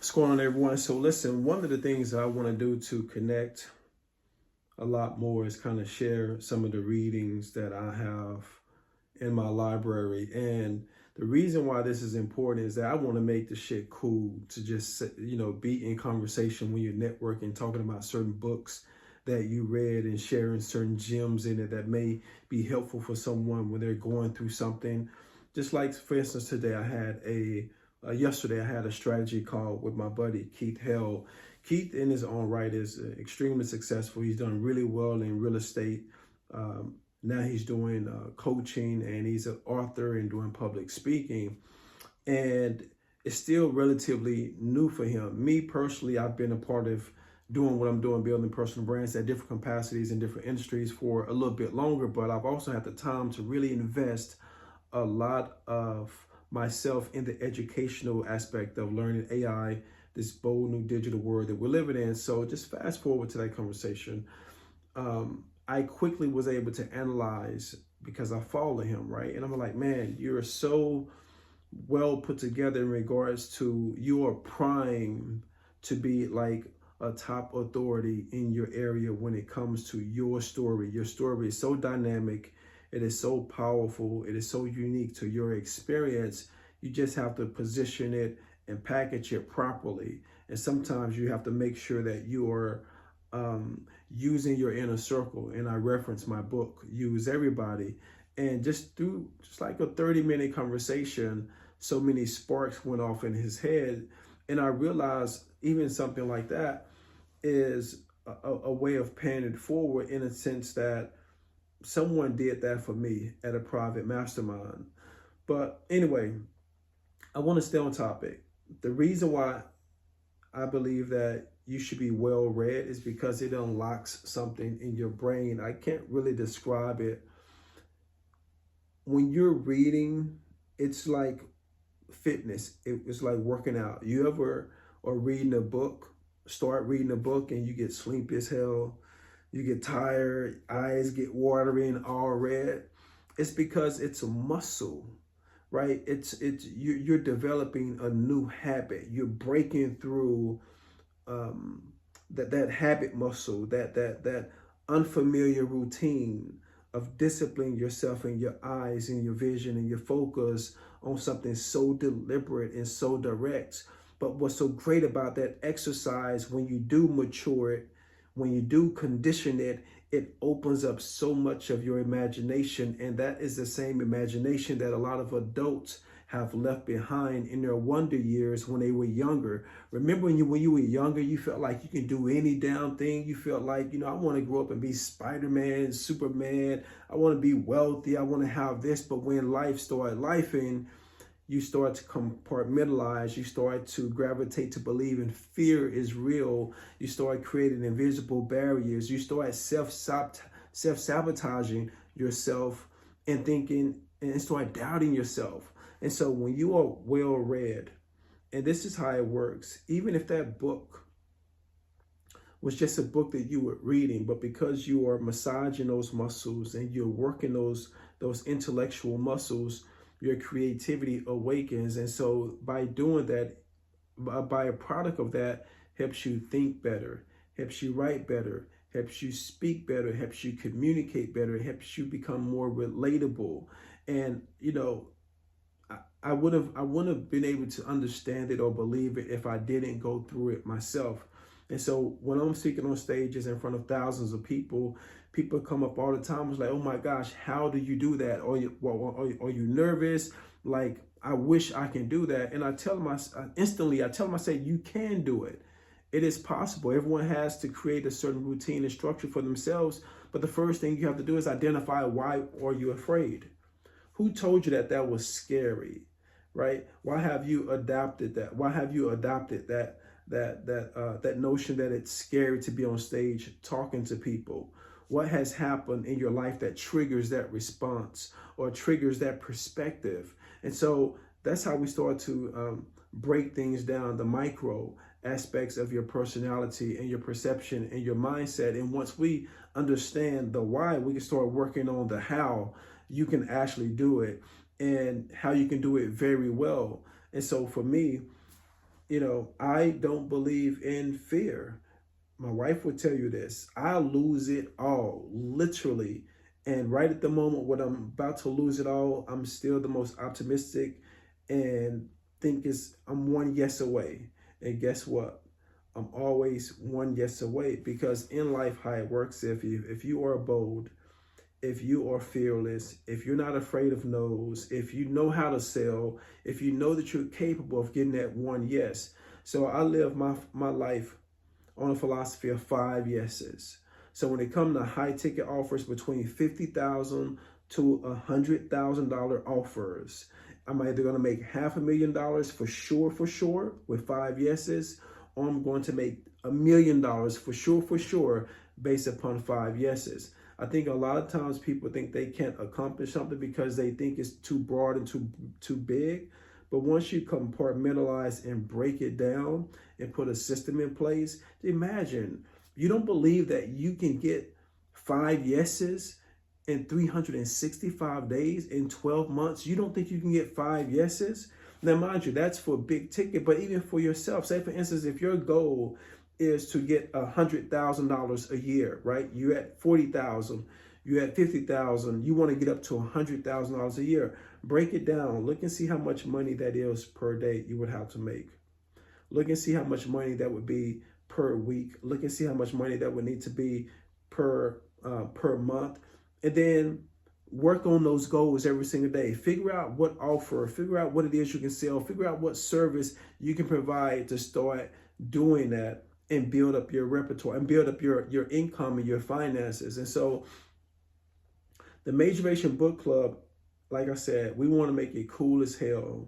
What's going on, everyone? So listen, one of the things I want to do to connect a lot more is kind of share some of the readings that I have in my library. And the reason why this is important is that I want to make the shit cool to just, be in conversation when you're networking, talking about certain books that you read and sharing certain gems in it that may be helpful for someone when they're going through something. Just like, for instance, today I had yesterday I had a strategy call with my buddy Keith Hell. Keith, in his own right, is extremely successful. He's done really well in real estate. Now he's doing coaching, and he's an author and doing public speaking. And it's still relatively new for him. Me personally, I've been a part of doing what I'm doing, building personal brands at different capacities in different industries for a little bit longer, but I've also had the time to really invest a lot of myself in the educational aspect of learning AI, this bold new digital world that we're living in. So just fast forward to that conversation. I quickly was able to analyze because I follow him, right? And I'm like, man, you're so well put together in regards to you are primed to be like a top authority in your area when it comes to your story. Your story is so dynamic. It is so powerful. It is so unique to your experience. You just have to position it and package it properly. And sometimes you have to make sure that you are using your inner circle. And I reference my book, Use Everybody. And just through just like a 30-minute conversation, so many sparks went off in his head. And I realized even something like that is a way of paying it forward, in a sense that someone did that for me at a private mastermind. But anyway, I want to stay on topic. The reason why I believe that you should be well read is because it unlocks something in your brain. I can't really describe it. When you're reading, it's like fitness. It's like working out. You ever are reading a book, start reading a book, and you get sleepy as hell, you get tired, eyes get watering, all red. It's because it's a muscle, right? You're developing a new habit. You're breaking through that habit muscle, that unfamiliar routine of disciplining yourself and your eyes and your vision and your focus on something so deliberate and so direct. But what's so great about that exercise, when you do mature it, when you do condition it, it opens up so much of your imagination. And that is the same imagination that a lot of adults have left behind in their wonder years when they were younger. Remember when you were younger, you felt like you can do any damn thing. You felt like, I want to grow up and be Spider-Man, Superman. I want to be wealthy. I want to have this. But when life started lifing, you start to compartmentalize, you start to gravitate to believing fear is real, you start creating invisible barriers, you start self-sabotaging yourself and thinking and start doubting yourself. And so when you are well read, and this is how it works, even if that book was just a book that you were reading, but because you are massaging those muscles and you're working those intellectual muscles, your creativity awakens. And so by doing that, by a product of that, helps you think better, helps you write better, helps you speak better, helps you communicate better, helps you become more relatable. And I wouldn't have been able to understand it or believe it if I didn't go through it myself. And so when I'm speaking on stages in front of thousands of people, people come up all the time. It's like, oh my gosh, how do you do that? Are you nervous? Like, I wish I can do that. And I tell them, I say, you can do it. It is possible. Everyone has to create a certain routine and structure for themselves. But the first thing you have to do is identify, why are you afraid? Who told you that was scary, right? Why have you adopted that? Why have you adopted that notion that it's scary to be on stage talking to people? What has happened in your life that triggers that response or triggers that perspective? And so that's how we start to break things down, the micro aspects of your personality and your perception and your mindset. And once we understand the why, we can start working on the how you can actually do it and how you can do it very well. And so for me, I don't believe in fear. My wife would tell you this. I lose it all, literally. And right at the moment when I'm about to lose it all, I'm still the most optimistic and think I'm one yes away. And guess what? I'm always one yes away, because in life, how it works, if you are bold, if you are fearless, if you're not afraid of no's, if you know how to sell, if you know that you're capable of getting that one yes. So I live my life on a philosophy of 5 yeses. So when it comes to high ticket offers between $50,000 to $100,000 offers, I'm either going to make $500,000 for sure, with 5 yeses, or I'm going to make $1,000,000 for sure, based upon 5 yeses. I think a lot of times people think they can't accomplish something because they think it's too broad and too big. But once you compartmentalize and break it down and put a system in place, imagine, you don't believe that you can get 5 yeses in 365 days, in 12 months. You don't think you can get 5 yeses? Now, mind you, that's for big ticket, but even for yourself, say for instance, if your goal is to get $100,000 a year, right? You're at 40,000, you're at 50,000, you want to get up to $100,000 a year. Break it down. Look and see how much money that is per day you would have to make. Look and see how much money that would be per week. Look and see how much money that would need to be per month. And then work on those goals every single day. Figure out what offer, figure out what it is you can sell, figure out what service you can provide to start doing that, and build up your repertoire and build up your income and your finances. And so the Majoration Book Club, like I said, we want to make it cool as hell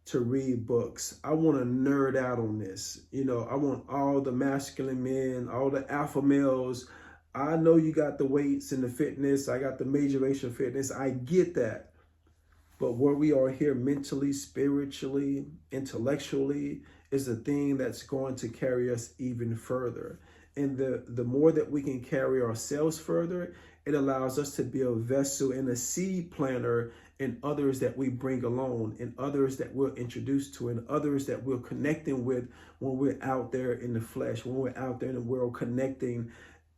to read books. I want to nerd out on this. I want all the masculine men, all the alpha males. I know you got the weights and the fitness. I got the Majoration fitness. I get that. But where we are here mentally, spiritually, intellectually, is the thing that's going to carry us even further. And the more that we can carry ourselves further, it allows us to be a vessel and a seed planter in others that we bring along, and others that we're introduced to, and others that we're connecting with when we're out there in the flesh, when we're out there in the world, connecting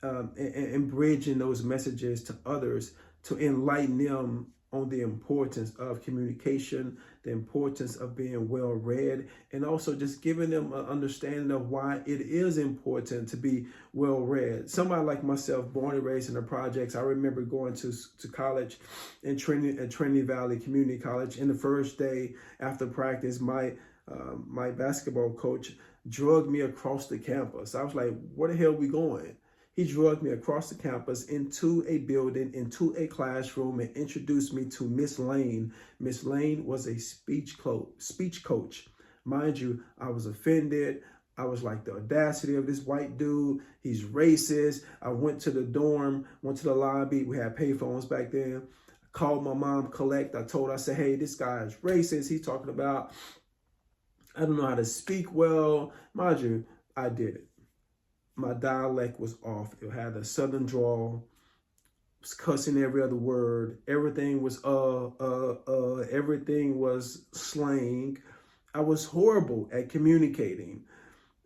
and bridging those messages to others to enlighten them on the importance of communication, the importance of being well read, and also just giving them an understanding of why it is important to be well read. Somebody like myself, born and raised in the projects, I remember going to college in Trinity Valley Community College. And the first day after practice, my basketball coach drugged me across the campus. I was like, where the hell are we going? He drugged me across the campus into a building, into a classroom, and introduced me to Miss Lane. Miss Lane was a speech coach. Mind you, I was offended. I was like, the audacity of this white dude. He's racist. I went to the dorm, went to the lobby. We had payphones back then. I called my mom, collect. I told her, I said, hey, this guy is racist. He's talking about, I don't know how to speak well. Mind you, I did it. My dialect was off. It had a southern drawl, was cussing every other word. Everything was everything was slang. I was horrible at communicating.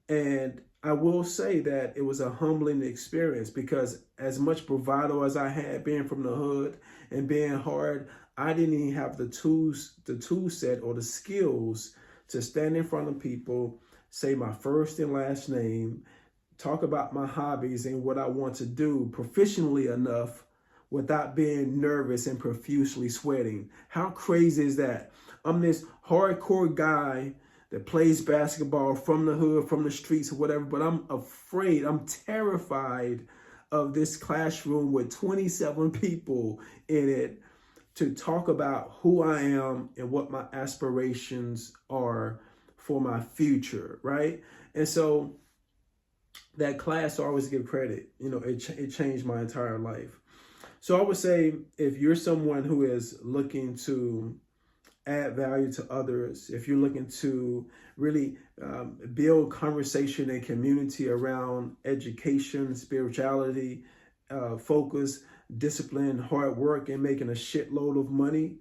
And I will say that it was a humbling experience, because as much bravado as I had being from the hood and being hard, I didn't even have the tool set or the skills to stand in front of people, say my first and last name, talk about my hobbies and what I want to do proficiently enough without being nervous and profusely sweating. How crazy is that? I'm this hardcore guy that plays basketball from the hood, from the streets or whatever, but I'm afraid, I'm terrified of this classroom with 27 people in it to talk about who I am and what my aspirations are for my future, right? And so that class, I always give credit, it changed my entire life. So I would say, if you're someone who is looking to add value to others, if you're looking to really build conversation and community around education, spirituality, focus, discipline, hard work, and making a shitload of money,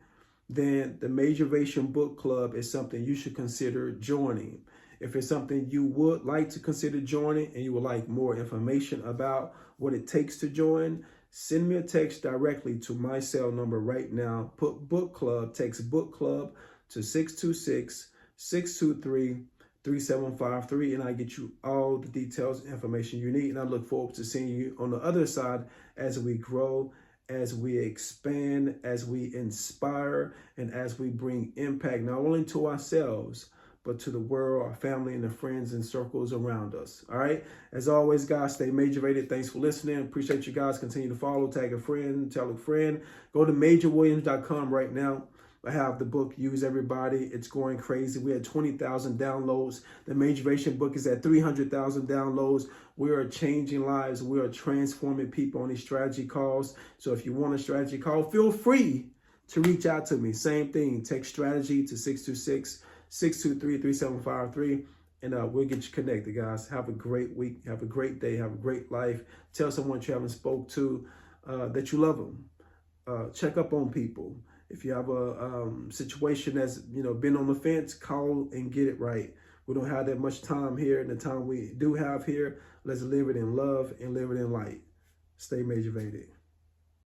then the Majoration Book Club is something you should consider joining. If it's something you would like to consider joining and you would like more information about what it takes to join, send me a text directly to my cell number right now. Put book club, text book club to 626-623-3753, and I get you all the details and information you need. And I look forward to seeing you on the other side as we grow, as we expand, as we inspire, and as we bring impact not only to ourselves, but to the world, our family, and the friends and circles around us. All right. As always, guys, stay major-rated. Thanks for listening. Appreciate you guys. Continue to follow, tag a friend, tell a friend. Go to majorwilliams.com right now. I have the book, Use Everybody. It's going crazy. We had 20,000 downloads. The Majoration book is at 300,000 downloads. We are changing lives. We are transforming people on these strategy calls. So if you want a strategy call, feel free to reach out to me. Same thing. Text strategy to 626-623-3753. And we'll get you connected, guys. Have a great week. Have a great day. Have a great life. Tell someone you haven't spoke to that you love them. Check up on people. If you have a situation that's been on the fence, call and get it right. We don't have that much time here, and the time we do have here, let's live it in love and live it in light. Stay motivated.